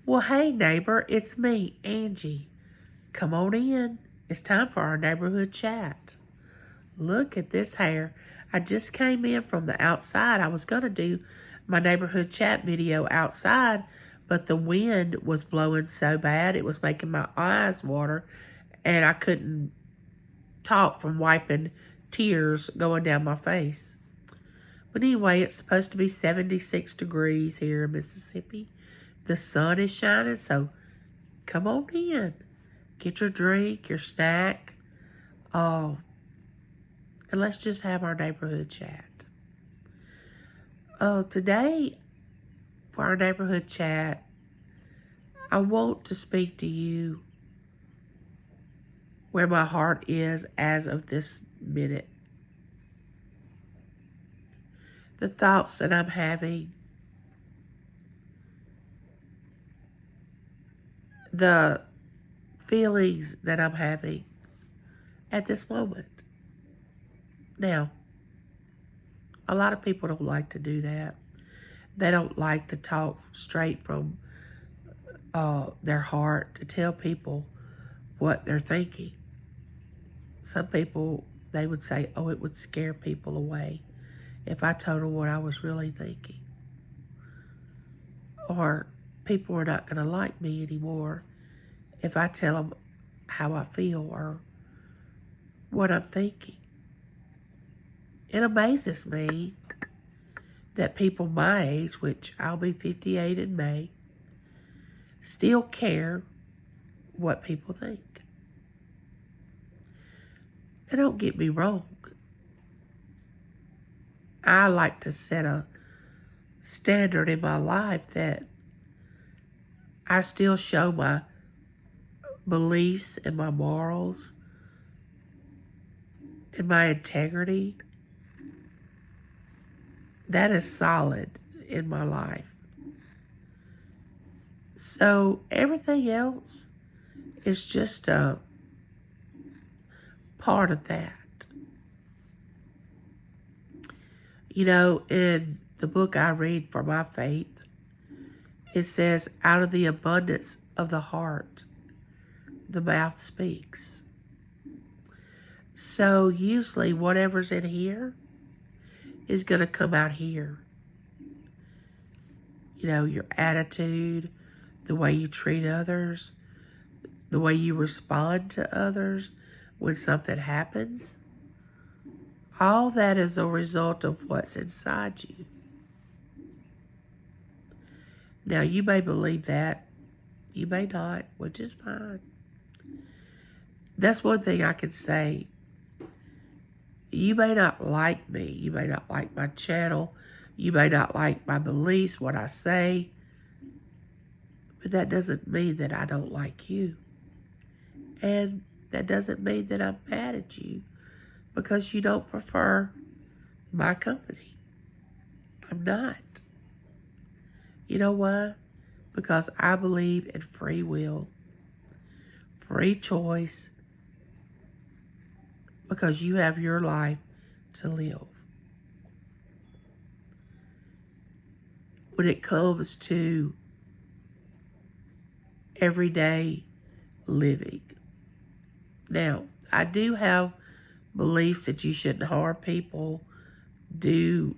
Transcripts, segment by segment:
Well, hey, neighbor, it's me, Angie. Come on in. It's time for our neighborhood chat. Look at this hair. I just came in from the outside. I was going to do my neighborhood chat video outside, but the wind was blowing so bad it was making my eyes water, and I couldn't talk from wiping tears going down my face. But anyway, it's supposed to be 76 degrees here in Mississippi. The sun is shining, so come on in. Get your drink, your snack, and let's just have our neighborhood chat. Today, for our neighborhood chat, I want to speak to you where my heart is as of this minute. The thoughts that I'm having, the feelings that I'm having at this moment. Now, a lot of people don't like to do that. They don't like to talk straight from their heart, to tell people what they're thinking. Some people, they would say, oh, it would scare people away if I told them what I was really thinking. Or people are not going to like me anymore if I tell them how I feel or what I'm thinking. It amazes me that people my age, which I'll be 58 in May, still care what people think. Now, don't get me wrong. I like to set a standard in my life that I still show my beliefs and my morals and my integrity. That is solid in my life. So everything else is just a part of that. You know, in the book I read for my faith, it says, out of the abundance of the heart, the mouth speaks. So usually whatever's in here is going to come out here. You know, your attitude, the way you treat others, the way you respond to others when something happens. All that is a result of what's inside you. Now, you may believe that. You may not, which is fine. That's one thing I can say. You may not like me. You may not like my channel. You may not like my beliefs, what I say. But that doesn't mean that I don't like you. And that doesn't mean that I'm mad at you because you don't prefer my company. I'm not. You know why? Because I believe in free will, free choice, because you have your life to live. When it comes to everyday living. Now, I do have beliefs that you shouldn't harm people, do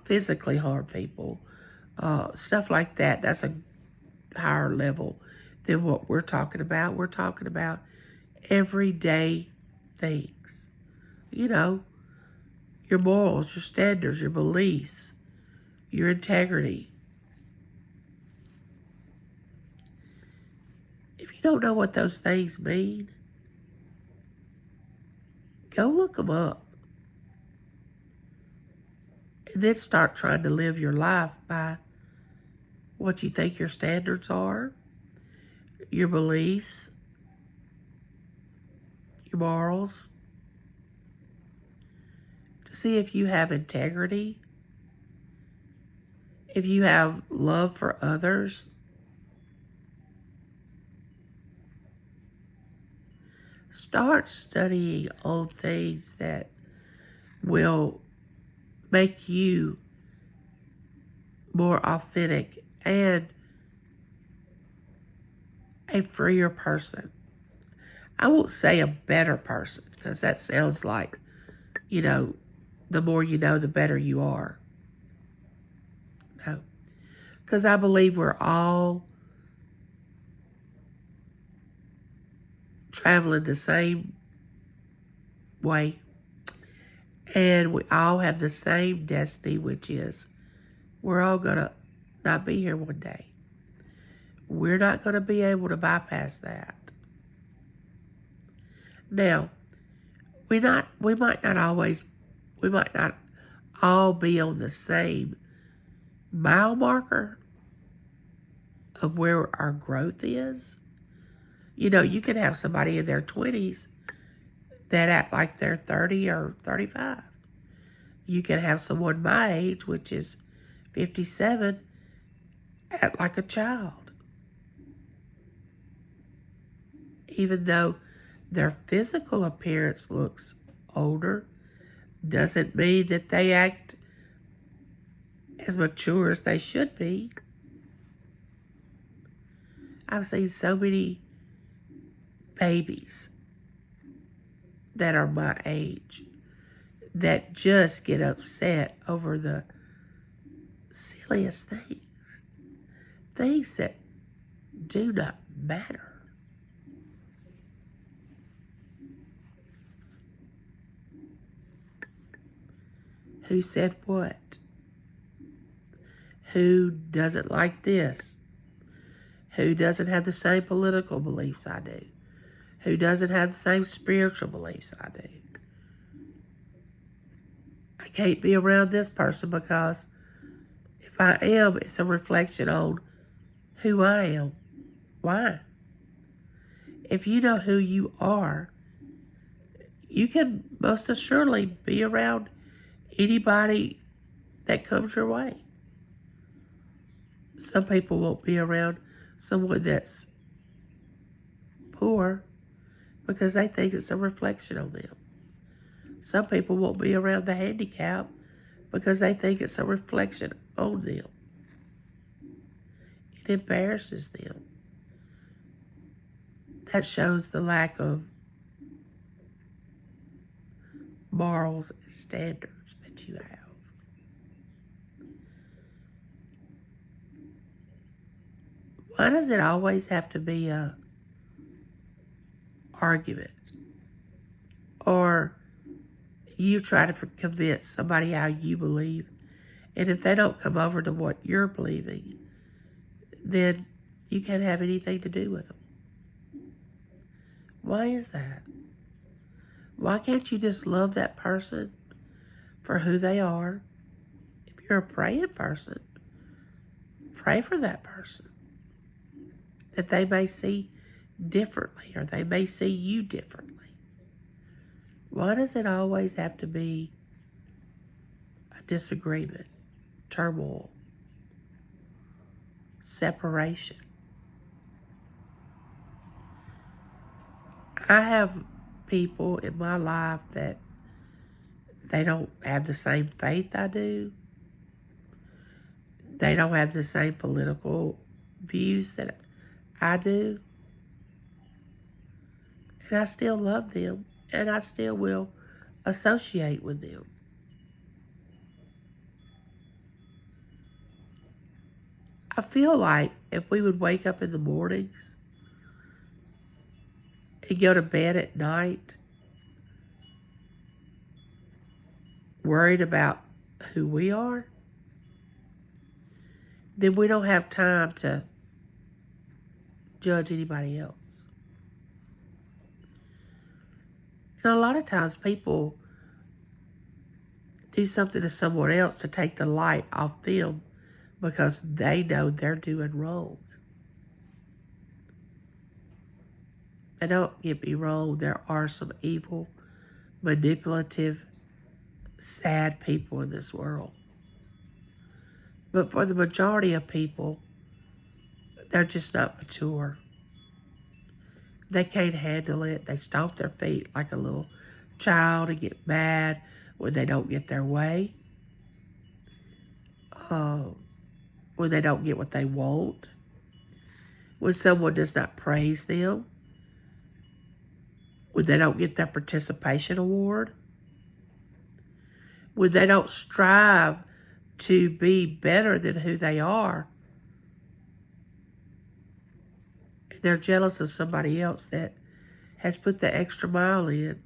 physically harm people, stuff like that. That's a higher level than what we're talking about. We're talking about everyday things. You know, your morals, your standards, your beliefs, your integrity. If you don't know what those things mean, go look them up. And then start trying to live your life by what you think your standards are, your beliefs, your morals, to see if you have integrity, if you have love for others. Start studying on things that will make you more authentic and a freer person. I won't say a better person, because that sounds like, the more you know, the better you are. No. Because I believe we're all traveling the same way. And we all have the same destiny, which is we're all going to not be here one day. We're not going to be able to bypass that. Now, we might not all be on the same mile marker of where our growth is. You can have somebody in their 20s that act like they're 30 or 35. You can have someone my age, which is 57, act like a child. Even though their physical appearance looks older, doesn't mean that they act as mature as they should be. I've seen so many babies that are my age that just get upset over the silliest things. Things that do not matter. Who said what? Who doesn't like this? Who doesn't have the same political beliefs I do? Who doesn't have the same spiritual beliefs I do? I can't be around this person because if I am, it's a reflection on who I am. Why? If you know who you are, you can most assuredly be around anybody that comes your way. Some people won't be around someone that's poor because they think it's a reflection on them. Some people won't be around the handicapped because they think it's a reflection on them. It embarrasses them. That shows the lack of morals and standards that you have. Why does it always have to be a argument? Or you try to convince somebody how you believe, and if they don't come over to what you're believing, then you can't have anything to do with them. Why is that? Why can't you just love that person for who they are? If you're a praying person, pray for that person, that they may see differently, or they may see you differently. Why does it always have to be a disagreement, turmoil, separation? I have people in my life that they don't have the same faith I do. They don't have the same political views that I do. And I still love them, and I still will associate with them. I feel like if we would wake up in the mornings and go to bed at night worried about who we are, then we don't have time to judge anybody else. And a lot of times people do something to someone else to take the light off them because they know they're doing wrong. And don't get me wrong, there are some evil, manipulative, sad people in this world. But for the majority of people, they're just not mature. They can't handle it. They stomp their feet like a little child and get mad when they don't get their way. When they don't get what they want. when someone does not praise them, when they don't get their participation award, when they don't strive to be better than who they are, and they're jealous of somebody else that has put the extra mile in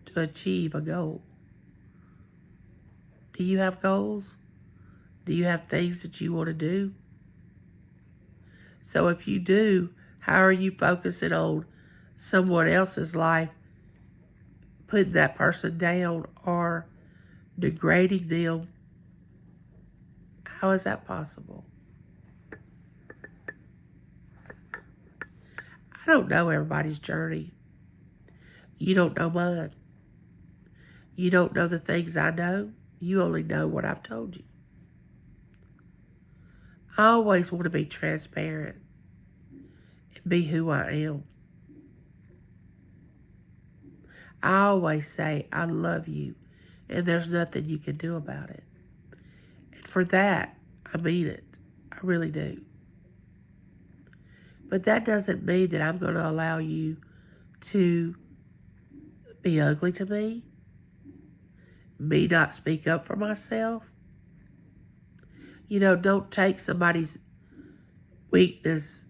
to achieve a goal. Do you have goals? Do you have things that you want to do? So if you do, how are you focusing on someone else's life, putting that person down or degrading them? How is that possible? I don't know everybody's journey. You don't know mine. You don't know the things I know. You only know what I've told you. I always want to be transparent and be who I am. I always say, I love you, and there's nothing you can do about it. And for that, I mean it. I really do. But that doesn't mean that I'm going to allow you to be ugly to me not speak up for myself. You know, don't take somebody's weakness,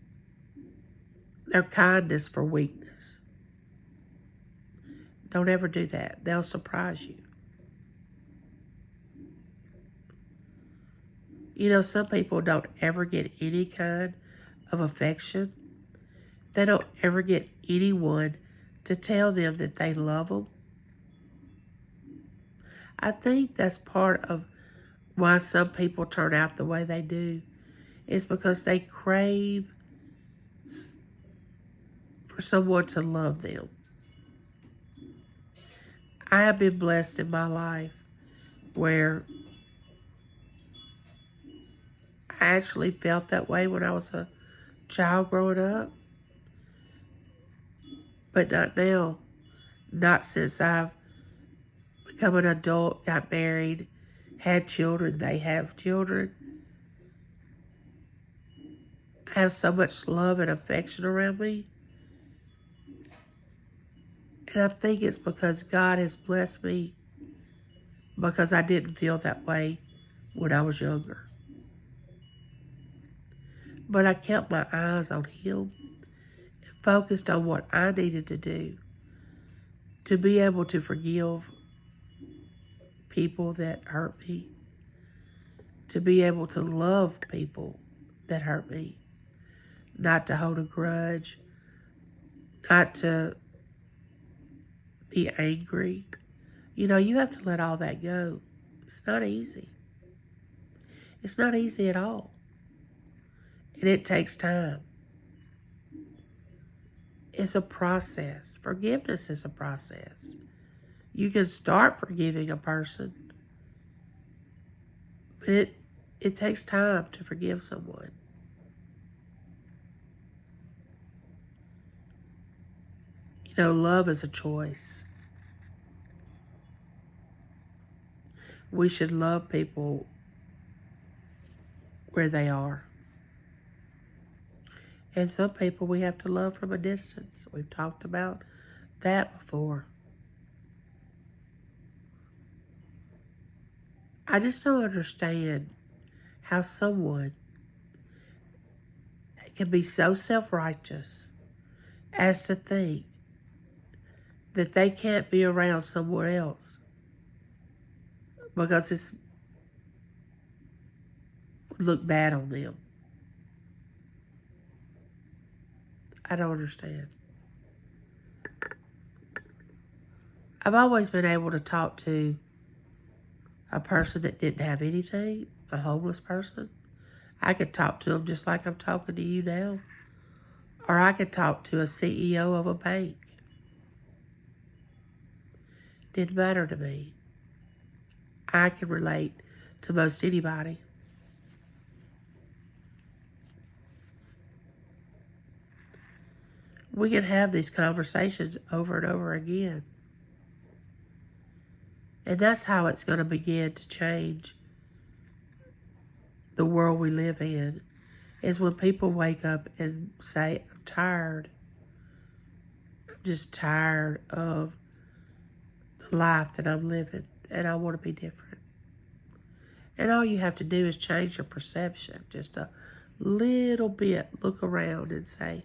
their kindness, for weakness. Don't ever do that. They'll surprise you. You know, some people don't ever get any kind of affection. They don't ever get anyone to tell them that they love them. I think that's part of why some people turn out the way they do. Is because they crave for someone to love them. I have been blessed in my life where I actually felt that way when I was a child growing up. But not now. Not since I've become an adult, got married, had children. They have children. I have so much love and affection around me. And I think it's because God has blessed me, because I didn't feel that way when I was younger. But I kept my eyes on Him and focused on what I needed to do to be able to forgive people that hurt me, to be able to love people that hurt me, not to hold a grudge, not to be angry. You know, you have to let all that go. It's not easy. It's not easy at all. And it takes time. It's a process. Forgiveness is a process. You can start forgiving a person, but it takes time to forgive someone. You know, love is a choice. We should love people where they are. And some people we have to love from a distance. We've talked about that before. I just don't understand how someone can be so self-righteous as to think that they can't be around someone else because it's would look bad on them. I don't understand. I've always been able to talk to a person that didn't have anything, a homeless person. I could talk to them just like I'm talking to you now. Or I could talk to a CEO of a bank. Didn't matter to me. I can relate to most anybody. We can have these conversations over and over again. And that's how it's going to begin to change the world we live in, is when people wake up and say, I'm tired. I'm just tired of the life that I'm living, and I want to be different. And all you have to do is change your perception just a little bit. Look around and say,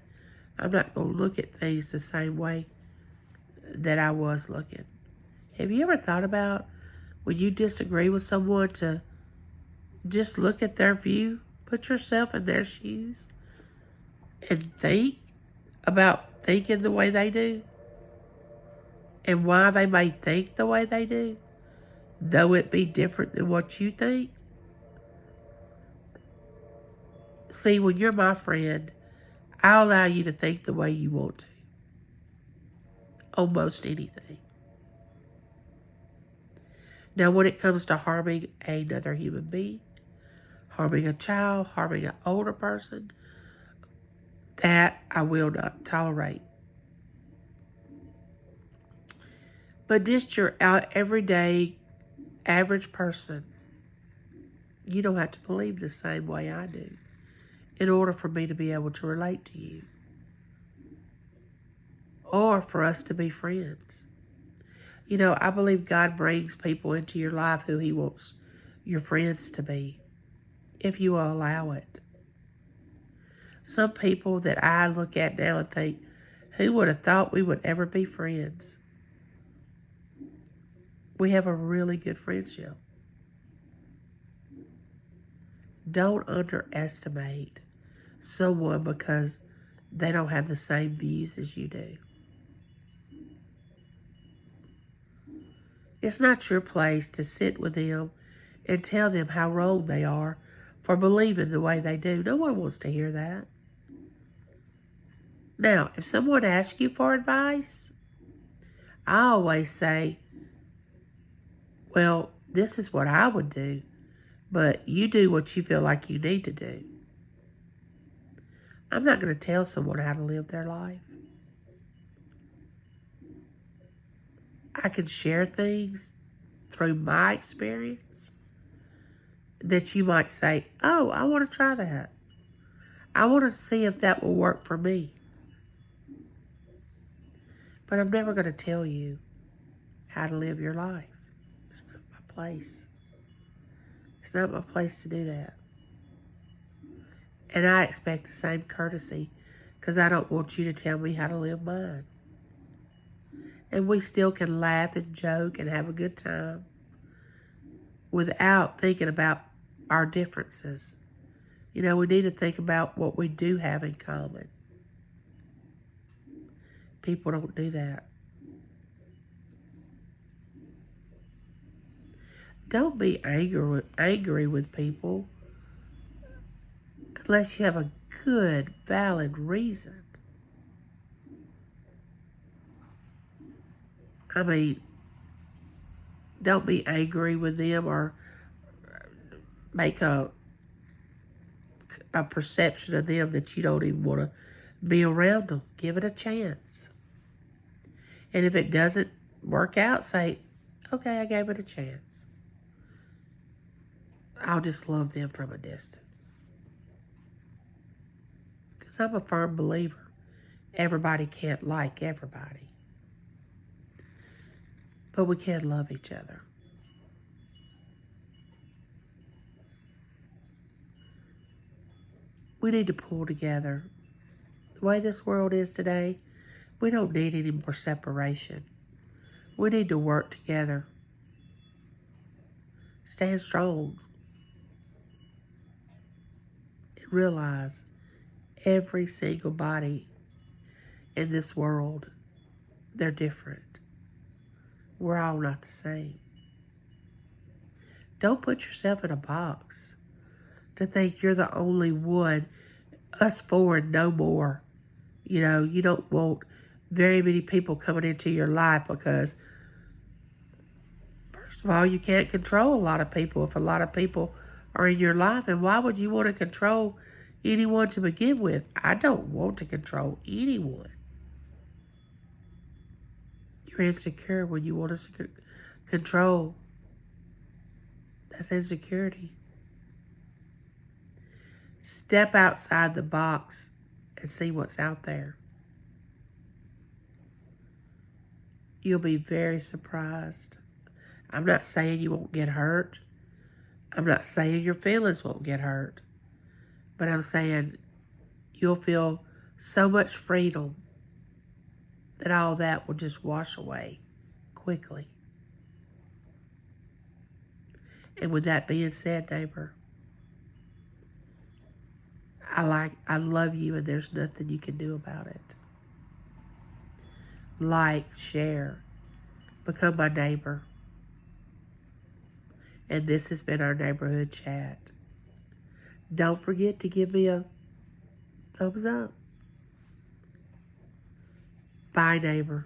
I'm not going to look at things the same way that I was looking. Have you ever thought about when you disagree with someone to just look at their view, put yourself in their shoes, and think about thinking the way they do and why they may think the way they do, though it be different than what you think? See, when you're my friend, I allow you to think the way you want to. Almost anything. Now, when it comes to harming another human being, harming a child, harming an older person, that I will not tolerate. But just your everyday, average person, you don't have to believe the same way I do in order for me to be able to relate to you or for us to be friends. You know, I believe God brings people into your life who He wants your friends to be, if you will allow it. Some people that I look at now and think, who would have thought we would ever be friends? We have a really good friendship. Don't underestimate someone because they don't have the same views as you do. It's not your place to sit with them and tell them how wrong they are for believing the way they do. No one wants to hear that. Now, if someone asks you for advice, I always say, well, this is what I would do, but you do what you feel like you need to do. I'm not going to tell someone how to live their life. I can share things through my experience that you might say, oh, I want to try that. I want to see if that will work for me. But I'm never going to tell you how to live your life. It's not my place. It's not my place to do that. And I expect the same courtesy because I don't want you to tell me how to live mine. And we still can laugh and joke and have a good time without thinking about our differences. You know, we need to think about what we do have in common. People don't do that. Don't be angry with people unless you have a good, valid reason. I mean, don't be angry with them or make a perception of them that you don't even want to be around them. Give it a chance. And if it doesn't work out, say, okay, I gave it a chance. I'll just love them from a distance. Because I'm a firm believer. Everybody can't like everybody. But we can love each other. We need to pull together. The way this world is today, we don't need any more separation. We need to work together. Stand strong. And realize every single body in this world, they're different. We're all not the same. Don't put yourself in a box to think you're the only one, us four and no more. You know, you don't want very many people coming into your life because, first of all, you can't control a lot of people if a lot of people are in your life. And why would you want to control anyone to begin with? I don't want to control anyone. You're insecure when you want to control. That's insecurity. Step outside the box and see what's out there. You'll be very surprised. I'm not saying you won't get hurt. I'm not saying your feelings won't get hurt. But I'm saying you'll feel so much freedom that all that will just wash away quickly. And with that being said, neighbor, I love you, and there's nothing you can do about it. Like, share, become my neighbor. And this has been our neighborhood chat. Don't forget to give me a thumbs up. Bye, neighbor.